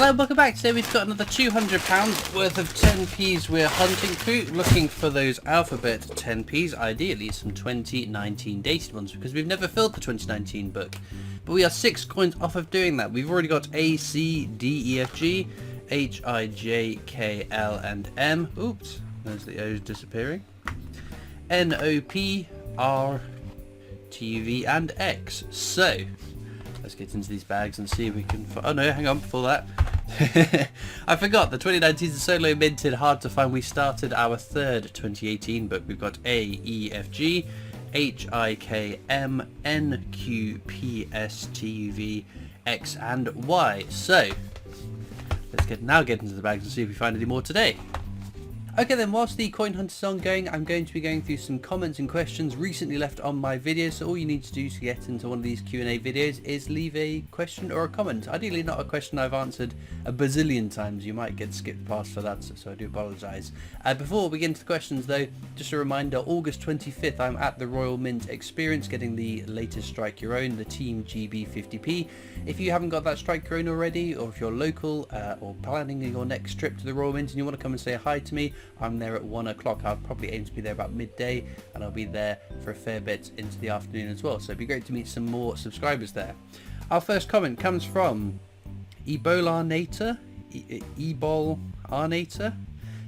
Hello, welcome back. Today we've got another £200 worth of 10p's we're hunting through, looking for those alphabet 10p's, ideally some 2019 dated ones, because we've never filled the 2019 book. But we are 6 coins off of doing that. We've already got A, C, D, E, F, G, H, I, J, K, L, and M. Oops, there's the O's disappearing. N, O, P, R, T, V, and X. So, let's get into these bags and see if we can... Oh no, hang on, before that. I forgot, the 2019 is solo minted, hard to find. We started our third 2018 book. We've got A, E, F, G, H, I, K, M, N, Q, P, S, T, V, X, and Y. So, let's get into the bags and see if we find any more today. Okay then, whilst the coin hunt is ongoing, I'm going to be going through some comments and questions recently left on my video. So all you need to do to get into one of these Q&A videos is leave a question or a comment. Ideally not a question I've answered a bazillion times. You might get skipped past for that, so I do apologise. Before we get into the questions though, just a reminder, August 25th I'm at the Royal Mint Experience getting the latest Strike Your Own, the Team GB 50p. If you haven't got that Strike Your Own already, or if you're local or planning your next trip to the Royal Mint and you want to come and say hi to me, I'm there at 1 o'clock. I'll probably aim to be there about midday, and I'll be there for a fair bit into the afternoon as well. So it'd be great to meet some more subscribers there. Our first comment comes from Ebolanator.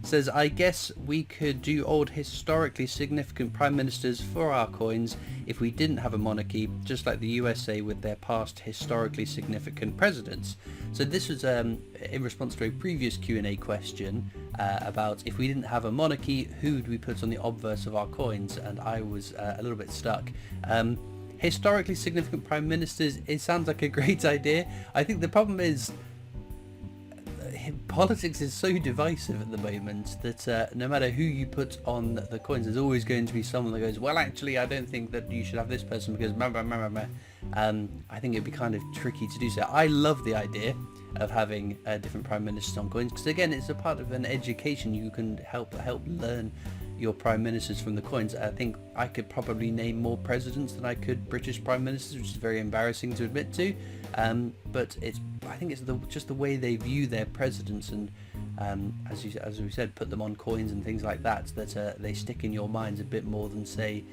Says, I guess we could do old historically significant prime ministers for our coins if we didn't have a monarchy, just like the USA with their past historically significant presidents. So this was in response to a previous Q&A question about if we didn't have a monarchy, who would we put on the obverse of our coins, and I was a little bit stuck. Historically significant prime ministers, it sounds like a great idea. I think the problem is politics is so divisive at the moment that no matter who you put on the coins, there's always going to be someone that goes, well actually I don't think that you should have this person because I think it'd be kind of tricky to do so. I love the idea of having different prime ministers on coins, because again it's a part of an education. You can help learn your prime ministers from the coins. I think I could probably name more presidents than I could British prime ministers, which is very embarrassing to admit to, but I think it's just the way they view their presidents, and as we said, put them on coins and things like that, that they stick in your minds a bit more than, say,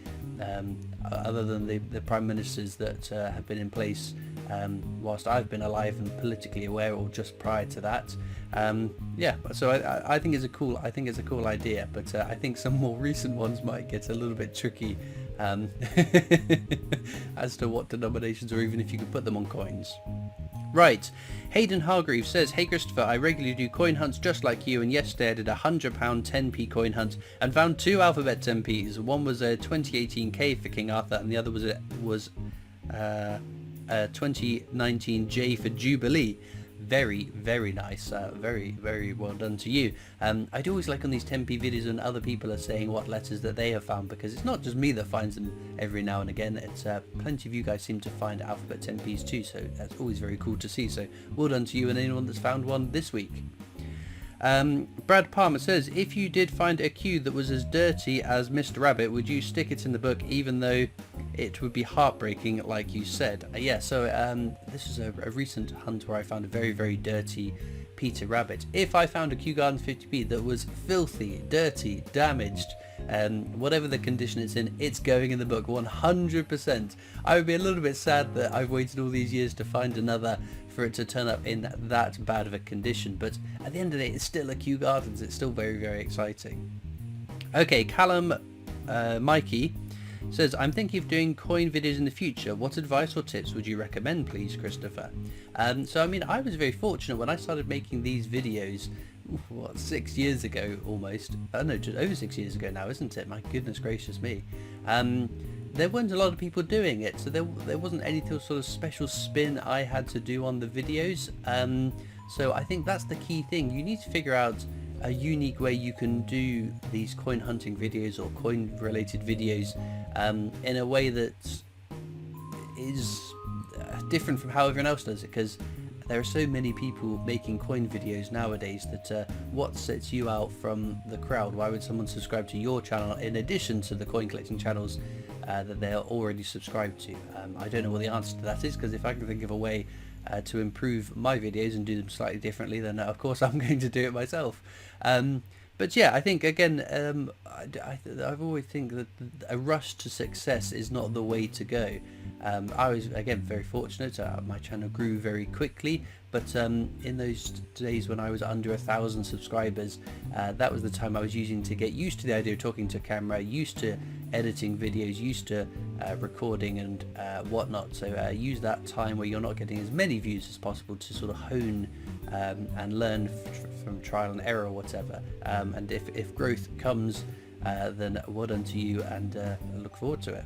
other than the prime ministers that have been in place whilst I've been alive and politically aware, or just prior to that. Yeah, so I think it's a cool idea, but I think some more recent ones might get a little bit tricky as to what denominations, or even if you could put them on coins. Right, Hayden Hargreaves says, hey Christopher, I regularly do coin hunts just like you, and yesterday I did a £100 10p coin hunt and found 2 alphabet 10p's. One was a 2018 K for King Arthur, and the other was a 2019 J for Jubilee. Very, very nice. Very, very well done to you. I do always like on these 10p videos when other people are saying what letters that they have found, because it's not just me that finds them every now and again. It's plenty of you guys seem to find alphabet 10p's too, so that's always very cool to see. So well done to you and anyone that's found one this week. Brad Palmer says, if you did find a Q that was as dirty as Mr. Rabbit, would you stick it in the book even though it would be heartbreaking like you said? Yeah, so this is a recent hunt where I found a very, very dirty Peter Rabbit. If I found a Kew Gardens 50p that was filthy, dirty, damaged, whatever the condition it's in, it's going in the book 100%. I would be a little bit sad that I've waited all these years to find another for it to turn up in that bad of a condition, but at the end of the day it's still a Kew Gardens. It's still very, very exciting. Okay, Callum Mikey says, I'm thinking of doing coin videos in the future. What advice or tips would you recommend, please, Christopher? So I mean, I was very fortunate when I started making these videos, 6 years ago almost. No, just over 6 years ago now, isn't it? My goodness gracious me. There weren't a lot of people doing it, so there wasn't any sort of special spin I had to do on the videos. So I think that's the key thing. You need to figure out a unique way you can do these coin hunting videos or coin related videos in a way that is different from how everyone else does it, because there are so many people making coin videos nowadays that what sets you out from the crowd? Why would someone subscribe to your channel in addition to the coin collecting channels that they're already subscribed to? I don't know what the answer to that is, because if I can think of a way to improve my videos and do them slightly differently, then of course I'm going to do it myself. But yeah, I think again, I've always think that a rush to success is not the way to go. I was again very fortunate. My channel grew very quickly, but in those days when I was under 1,000 subscribers, that was the time I was using to get used to the idea of talking to camera, used to editing videos, used to recording and whatnot. So use that time where you're not getting as many views as possible to sort of hone and learn from trial and error or whatever. And if growth comes, then well done to you, and I look forward to it.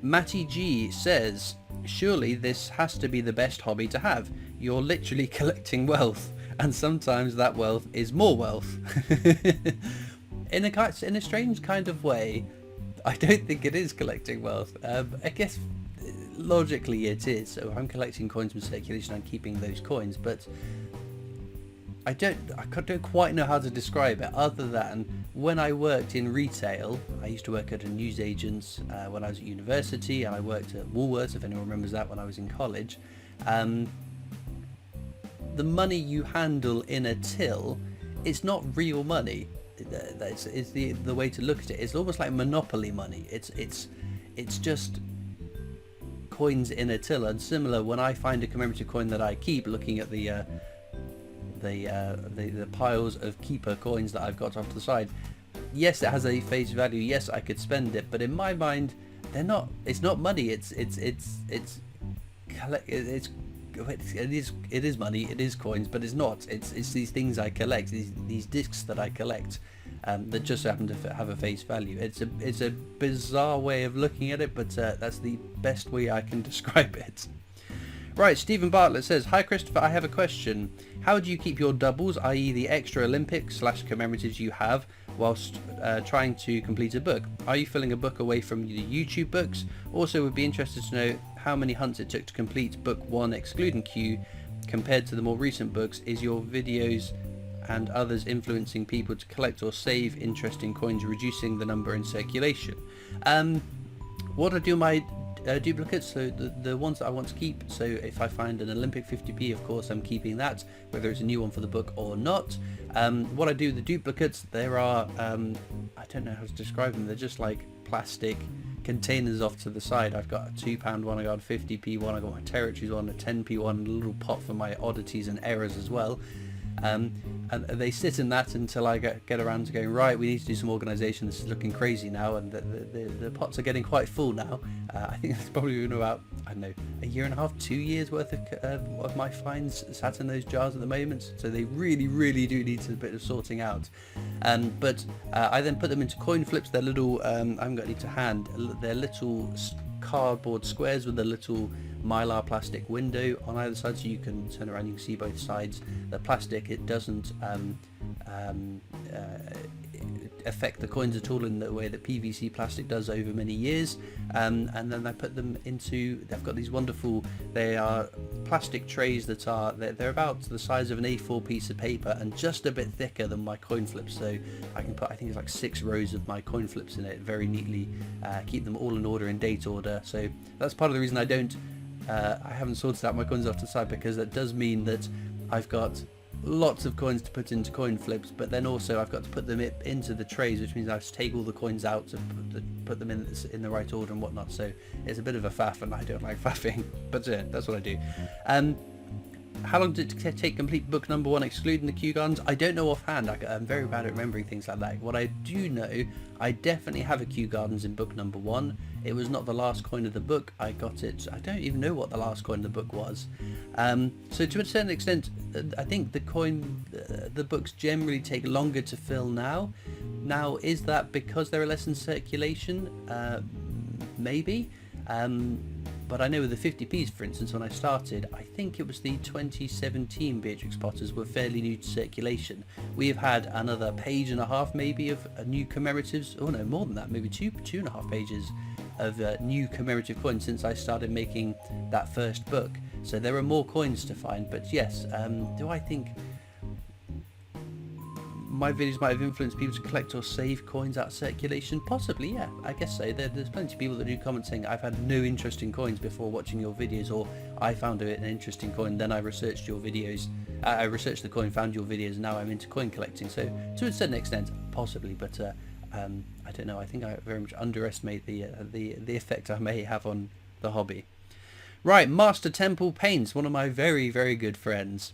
Matty G says, surely this has to be the best hobby to have. You're literally collecting wealth, and sometimes that wealth is more wealth. In a strange kind of way, I don't think it is collecting wealth. I guess logically it is. So I'm collecting coins from circulation, I'm keeping those coins, but I don't quite know how to describe it, other than when I worked in retail. I used to work at a newsagent's when I was at university, and I worked at Woolworths, if anyone remembers that, when I was in college. The money you handle in a till, it's not real money. That's the way to look at it. It's almost like monopoly money. It's just coins in a till. And similar, when I find a commemorative coin that I keep, looking at the piles of keeper coins that I've got off to the side, yes, it has a face value, yes, I could spend it, but in my mind they're not. It's not money. It is money, it is coins, but it's not. It's these things I collect, these discs that I collect, that just happen to have a face value. It's a bizarre way of looking at it, but that's the best way I can describe it. Right, Stephen Bartlett says, hi Christopher, I have a question. How do you keep your doubles, i.e. the extra Olympics / commemoratives you have, whilst trying to complete a book? Are you filling a book away from the YouTube books? Also would be interested to know how many hunts it took to complete book 1 excluding Q compared to the more recent books. Is your videos and others influencing people to collect or save interesting coins, reducing the number in circulation? What I do my duplicates, so the ones that I want to keep, so if I find an Olympic 50p, of course I'm keeping that, whether it's a new one for the book or not. What I do with the duplicates, there are I don't know how to describe them, they're just like plastic containers off to the side. I've got a £2 one, I got a 50p one, I got my territories one, a 10p one, and a little pot for my oddities and errors as well. And they sit in that until I get around to going, right, we need to do some organisation, this is looking crazy now, and the pots are getting quite full now. I think it's probably been about, I don't know, a year and a half, 2 years worth of my finds sat in those jars at the moment, so they really do need a bit of sorting out. But I then put them into coin flips. They're little, I haven't got any to hand, they're little cardboard squares with a little mylar plastic window on either side, so you can turn around, you can see both sides. The plastic, it doesn't affect the coins at all in the way that PVC plastic does over many years. And then I put them into, they've got these wonderful, they are plastic trays that are, they're about the size of an A4 piece of paper and just a bit thicker than my coin flips, so I can put, I think it's like 6 rows of my coin flips in it very neatly, keep them all in order, in date order. So that's part of the reason I haven't sorted out my coins off to the side, because that does mean that I've got lots of coins to put into coin flips, but then also I've got to put them into the trays, which means I have to take all the coins out to put them in the right order and whatnot. So it's a bit of a faff, and I don't like faffing, but yeah, that's what I do. How long did it take complete book number 1 excluding the Kew Gardens? I don't know offhand. I'm very bad at remembering things like that. What I do know, I definitely have a Kew Gardens in book number 1. It was not the last coin of the book. I got it, I don't even know what the last coin of the book was. So to a certain extent, I think the books generally take longer to fill now. Now, is that because there are less in circulation? Maybe. But I know with the 50p's, for instance, when I started, I think it was the 2017 Beatrix Potters were fairly new to circulation. We have had another page and a half maybe of new commemoratives, oh no, more than that, maybe two and a half pages of new commemorative coins since I started making that first book. So there are more coins to find, but yes, do I think my videos might have influenced people to collect or save coins out of circulation? Possibly, yeah, I guess so. There's plenty of people that do comment saying, I've had no interest in coins before watching your videos, or I found it an interesting coin, then I researched your videos. I researched the coin, found your videos, and now I'm into coin collecting. So to a certain extent, possibly, but I don't know. I think I very much underestimate the effect I may have on the hobby. Right, Master Temple Paints, one of my very, very good friends,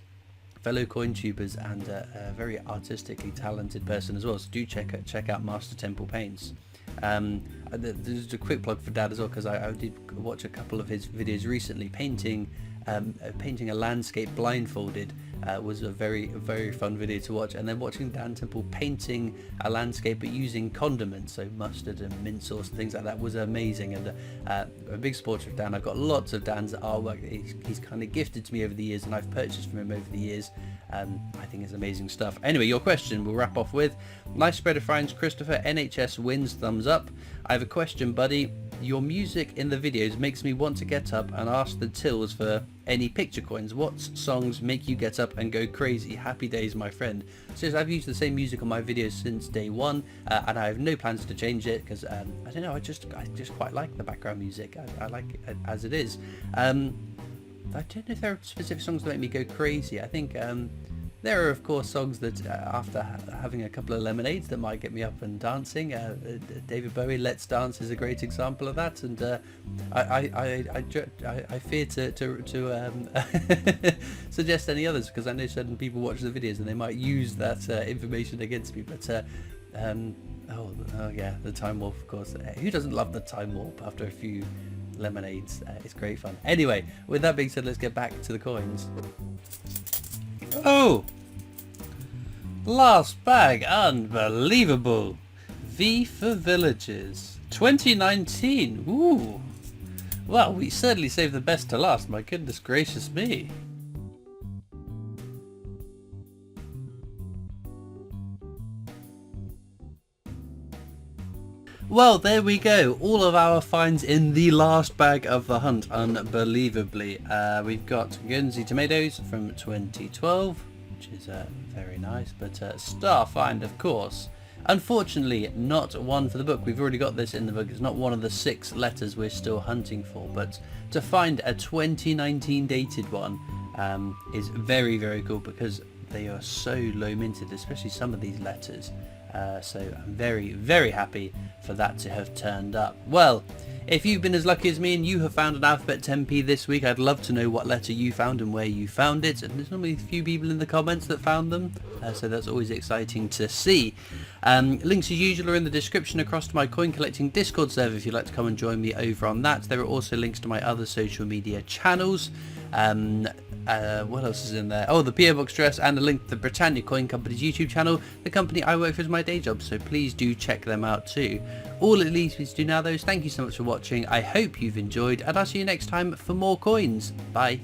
fellow coin tubers, and a very artistically talented person as well. So do check out Master Temple Paints. There's a quick plug for Dad as well, because I did watch a couple of his videos recently. Painting a landscape blindfolded was a very, very fun video to watch, and then watching Dan Temple painting a landscape but using condiments, so mustard and mint sauce and things like that, was amazing. And a big supporter of Dan. I've got lots of Dan's artwork he's kind of gifted to me over the years, and I've purchased from him over the years. I think it's amazing stuff. Anyway, your question we'll wrap off with. Nice spread of finds, Christopher. NHS wins, thumbs up. I have a question, buddy. Your music in the videos makes me want to get up and ask the tills for any picture coins. What songs make you get up and go crazy? Happy days, my friend. Says I've used the same music on my videos since day one, and I have no plans to change it, because I don't know, I just quite like the background music. I like it as it is. I don't know if there are specific songs that make me go crazy. I think there are, of course, songs that after having a couple of lemonades that might get me up and dancing. David Bowie, Let's Dance, is a great example of that, and I fear to suggest any others, because I know certain people watch the videos and they might use that information against me. But oh yeah, the Time Warp, of course. Who doesn't love the Time Warp after a few lemonades? It's great fun. Anyway, with that being said, let's get back to the coins. Oh, last bag, unbelievable. V for Villages 2019. Ooh, well, we certainly saved the best to last. My goodness gracious me. Well, there we go. All of our finds in the last bag of the hunt, unbelievably. We've got Guernsey tomatoes from 2012, which is very nice, but star find, of course. Unfortunately, not one for the book. We've already got this in the book. It's not one of the 6 letters we're still hunting for, but to find a 2019 dated one is very, very cool, because they are so low minted, especially some of these letters. So I'm very, very happy for that to have turned up. Well, if you've been as lucky as me and you have found an alphabet 10p this week, I'd love to know what letter you found and where you found it. And there's normally a few people in the comments that found them, so that's always exciting to see. Links as usual are in the description across to my coin collecting Discord server if you'd like to come and join me over on that. There are also links to my other social media channels. What else is in there? Oh, the PO Box address and a link to the Britannia Coin Company's YouTube channel, the company I work for as my day job, so please do check them out too. All it leaves me to do now though is thank you so much for watching. I hope you've enjoyed, and I'll see you next time for more coins. Bye.